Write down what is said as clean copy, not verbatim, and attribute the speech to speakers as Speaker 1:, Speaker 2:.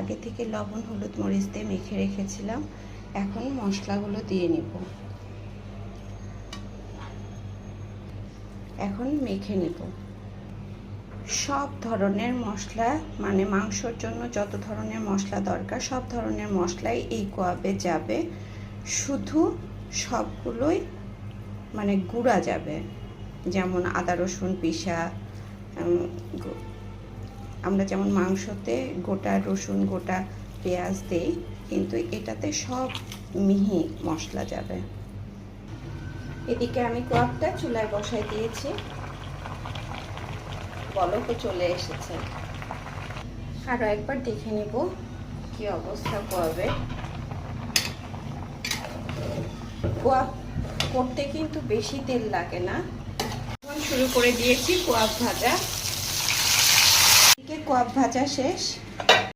Speaker 1: আগে থেকে লবণ হলুদ মরিচ দিয়ে মেখে রেখেছিলাম। এখন মশলাগুলো দিয়ে নিব। এখন মেখে নিব। সব ধরনের মশলা, মানে মাংসর জন্য যত ধরনের মশলা দরকার সব ধরনের মশলাই এই কোয়াবে যাবে, শুধু সবগুলোই মানে গুঁড়া যাবে। যেমন আদা রসুন পিষা, আমরা যেমন মাংসতে গোটা রসুন গোটা পেঁয়াজ দেই, কিন্তু এটাতে সব মিহি মশলা যাবে। এদিকে আমি কোয়াবটা চুলায় বসাই দিয়েছি, বলকও চলে এসেছে। আরও একবার দেখে নিব কি অবস্থা কোয়াবে। কোয়াব করতে কিন্তু বেশি তেল লাগে না। শুরু করে দিয়েছি কোয়াব ভাজা। কোয়াব ভাজা শেষ।